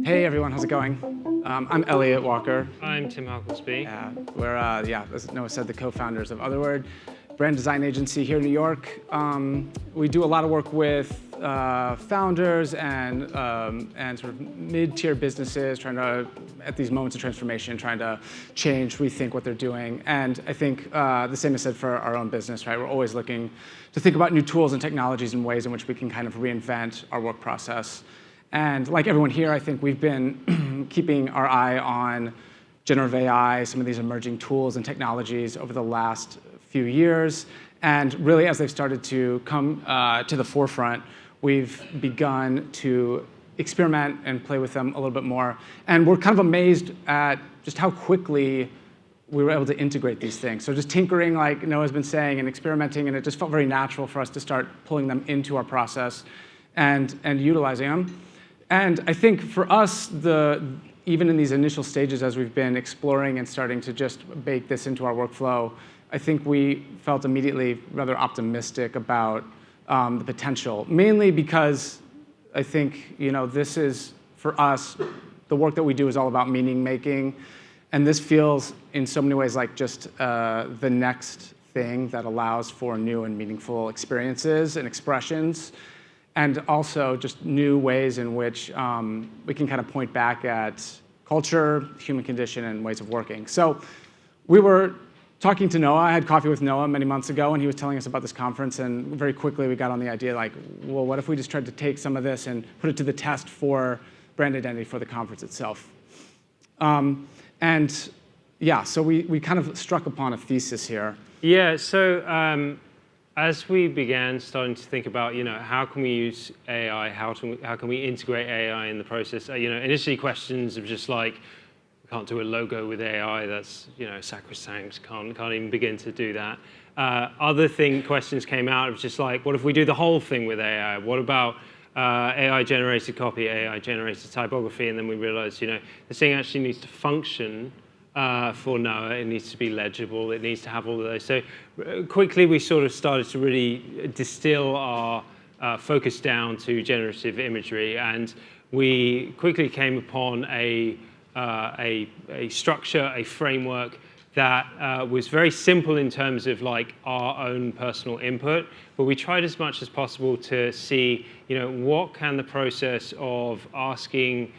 Hey everyone, how's it going? I'm Elliott Walker. I'm Tim Hucklesby. We're, as Noah said, the co-founders of Otherword, brand design agency here in New York. We do a lot of work with founders and sort of mid-tier businesses trying to, at these moments of transformation, trying to change, rethink what they're doing. And I think the same is said for our own business, right? We're always looking to think about new tools and technologies and ways in which we can kind of reinvent our work process. And like everyone here, I think we've been keeping our eye on generative AI, some of these emerging tools and technologies over the last few years. And really, as they've started to come to the forefront, we've begun to experiment and play with them a little bit more. And we're kind of amazed at just how quickly we were able to integrate these things. So just tinkering, like Noah's been saying, and experimenting, and it just felt very natural for us to start pulling them into our process and utilizing them. And I think for us, even in these initial stages, as we've been exploring and starting to just bake this into our workflow, I think we felt immediately rather optimistic about the potential, mainly because I think this is, for us, the work that we do is all about meaning making. And this feels, in so many ways, like just the next thing that allows for new and meaningful experiences and expressions. And also just new ways in which we can kind of point back at culture, human condition, and ways of working. So we were talking to Noah. I had coffee with Noah many months ago, and he was telling us about this conference. And very quickly, we got on the idea, like, well, what if we just tried to take some of this and put it to the test for brand identity for the conference itself? So we kind of struck upon a thesis here. Yeah, so as we began starting to think about, how can we use AI, how can we integrate AI in the process? Initially questions of just like, we can't do a logo with AI. That's sacrosanct. Can't even begin to do that. Other questions came out of just like, what if we do the whole thing with AI? What about AI generated copy, AI generated typography? And then we realized, this thing actually needs to function. For Noah, it needs to be legible. It needs to have all of those. So quickly, we sort of started to really distill our focus down to generative imagery, and we quickly came upon a structure, a framework that was very simple in terms of like our own personal input. But we tried as much as possible to see, what can the process of asking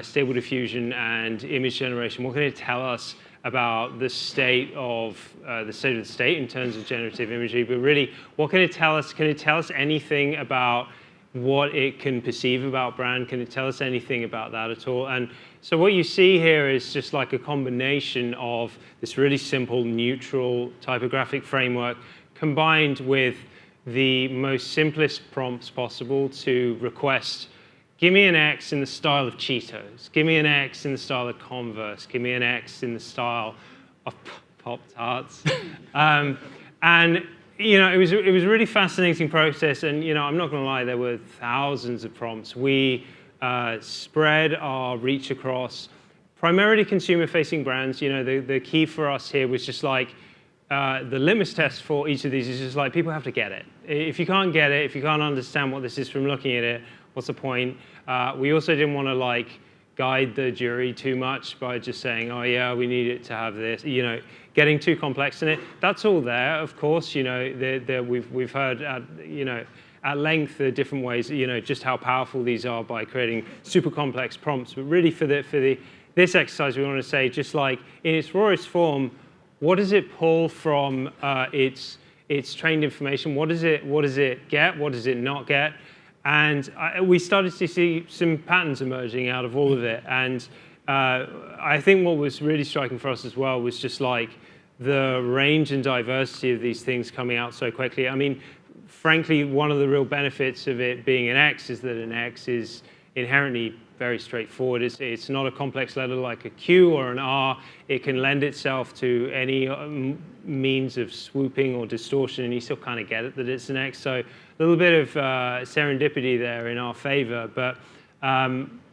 Stable Diffusion and image generation, what can it tell us about the state of the state in terms of generative imagery? But really, what can it tell us? Can it tell us anything about what it can perceive about brand? Can it tell us anything about that at all? And so what you see here is just like a combination of this really simple, neutral typographic framework combined with the most simplest prompts possible to request, give me an X in the style of Cheetos. Give me an X in the style of Converse. Give me an X in the style of Pop-Tarts. It was a really fascinating process. And I'm not going to lie, there were thousands of prompts. We spread our reach across primarily consumer-facing brands. The key for us here was just like the litmus test for each of these is just like people have to get it. If you can't get it, if you can't understand what this is from looking at it, what's the point? We also didn't want to guide the jury too much by just saying, oh yeah, we need it to have this, getting too complex in it. That's all there, of course. We've heard at length the different ways, just how powerful these are by creating super complex prompts. But really for this exercise, we want to say just like in its rawest form, what does it pull from its trained information? What does it get? What does it not get? And we started to see some patterns emerging out of all of it. And I think what was really striking for us as well was just like the range and diversity of these things coming out so quickly. I mean, frankly, one of the real benefits of it being an X is that an X is inherently very straightforward. It's not a complex letter like a Q or an R. It can lend itself to any means of swooping or distortion, and you still kind of get it that it's an X. So a little bit of serendipity there in our favor. But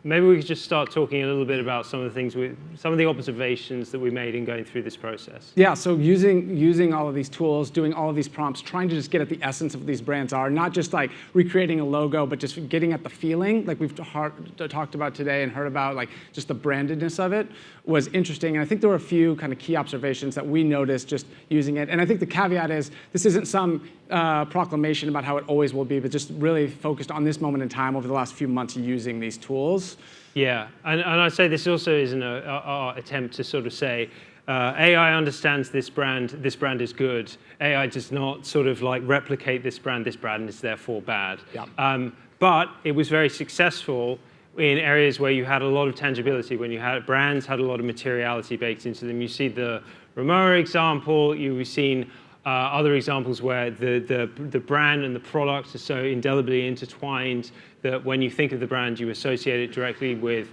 maybe we could just start talking a little bit about some of the observations that we made in going through this process. Yeah, so using all of these tools, doing all of these prompts, trying to just get at the essence of what these brands are, not just like recreating a logo, but just getting at the feeling, like we've talked about today and heard about, like just the brandedness of it was interesting. And I think there were a few kind of key observations that we noticed just using it. And I think the caveat is this isn't some proclamation about how it always will be, but just really focused on this moment in time over the last few months using these tools. Yeah, and I'd say this also isn't our attempt to sort of say, AI understands this brand is good. AI does not sort of like replicate this brand is therefore bad. Yeah. But it was very successful in areas where you had a lot of tangibility, when you had brands had a lot of materiality baked into them. You see the Rimowa example, you've seen other examples where the brand and the product are so indelibly intertwined that when you think of the brand, you associate it directly with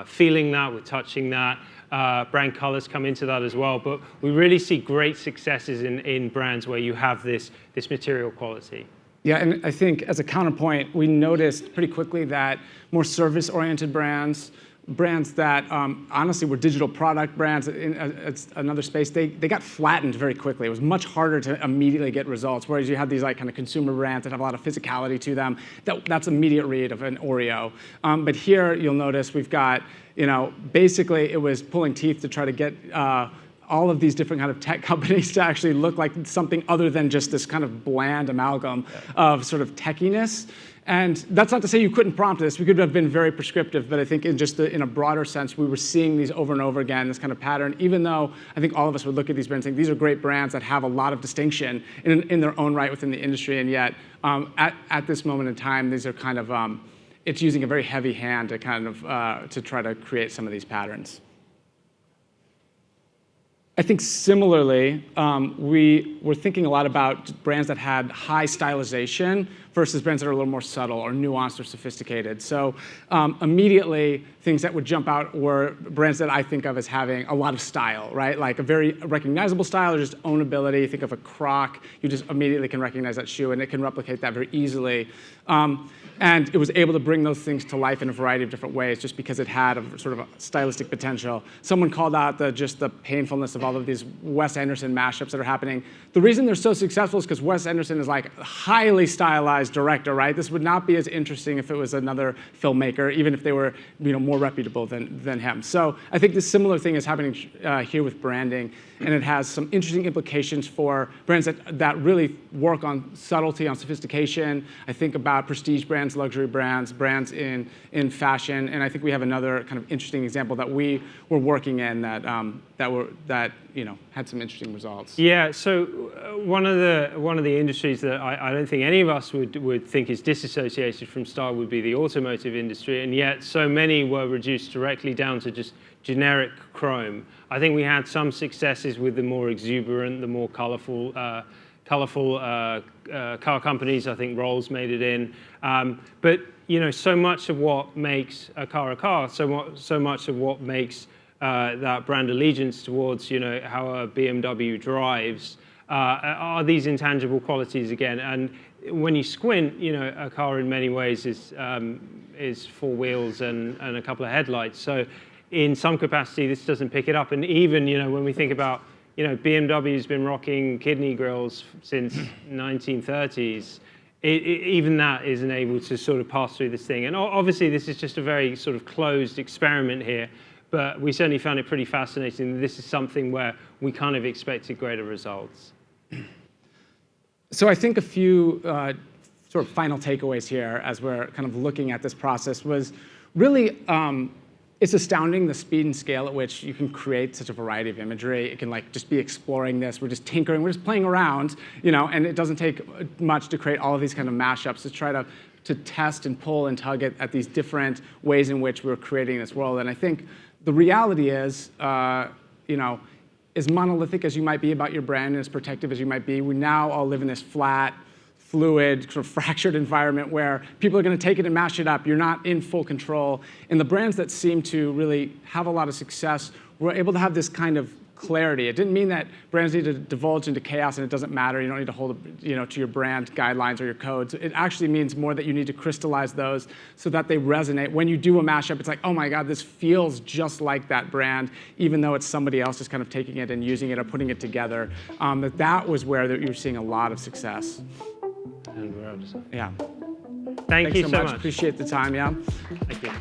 feeling that, with touching that. Brand colors come into that as well. But we really see great successes in brands where you have this material quality. Yeah, and I think as a counterpoint, we noticed pretty quickly that more service-oriented brands that honestly were digital product brands in another space, they got flattened very quickly. It was much harder to immediately get results, whereas you had these like kind of consumer brands that have a lot of physicality to them. That's immediate read of an Oreo. But here you'll notice we've got, basically it was pulling teeth to try to get all of these different kind of tech companies to actually look like something other than just this kind of bland amalgam of sort of techiness. And that's not to say you couldn't prompt this. We could have been very prescriptive, but I think in a broader sense, we were seeing these over and over again, this kind of pattern, even though I think all of us would look at these brands and think these are great brands that have a lot of distinction in their own right within the industry, and yet at this moment in time, these are kind of, it's using a very heavy hand to kind of, to try to create some of these patterns. I think similarly, we were thinking a lot about brands that had high stylization versus brands that are a little more subtle or nuanced or sophisticated. So immediately, things that would jump out were brands that I think of as having a lot of style, right? Like a very recognizable style or just ownability. Think of a Croc, you just immediately can recognize that shoe and it can replicate that very easily. And it was able to bring those things to life in a variety of different ways just because it had a sort of a stylistic potential. Someone called out just the painfulness of all of these Wes Anderson mashups that are happening. The reason they're so successful is because Wes Anderson is like a highly stylized director, right? This would not be as interesting if it was another filmmaker, even if they were more reputable than him. So I think this similar thing is happening here with branding, and it has some interesting implications for brands that really work on subtlety, on sophistication. I think about prestige brands, luxury brands, brands in fashion, and I think we have another kind of interesting example that we were working in that had some interesting results. Yeah. So one of the industries that I don't think any of us would think is disassociated from style would be the automotive industry, and yet so many were reduced directly down to just generic chrome. I think we had some successes with the more exuberant, the more colorful car companies. I think Rolls made it in. But so much of what makes a car, so much of what makes that brand allegiance towards how a BMW drives are these intangible qualities again. And when you squint, a car in many ways is four wheels and a couple of headlights. So in some capacity, this doesn't pick it up. And even when we think about BMW's been rocking kidney grills since 1930s. Even that isn't able to sort of pass through this thing. And obviously, this is just a very sort of closed experiment here. But we certainly found it pretty fascinating. This is something where we kind of expected greater results. So I think a few sort of final takeaways here as we're kind of looking at this process was really, it's astounding the speed and scale at which you can create such a variety of imagery. It can just be exploring this. We're just tinkering. We're just playing around, and it doesn't take much to create all of these kind of mashups to try to test and pull and tug at these different ways in which we're creating this world. And I think the reality is, as monolithic as you might be about your brand and as protective as you might be, we now all live in this flat, fluid, sort of fractured environment where people are going to take it and mash it up. You're not in full control. And the brands that seem to really have a lot of success were able to have this kind of clarity. It didn't mean that brands need to divulge into chaos and it doesn't matter. You don't need to hold to your brand guidelines or your codes. It actually means more that you need to crystallize those so that they resonate. When you do a mashup, it's like, oh my God, this feels just like that brand, even though it's somebody else just kind of taking it and using it or putting it together. That was where you were seeing a lot of success. And we're out of time. Yeah. Thank you so much. Appreciate the time, yeah. Thank you.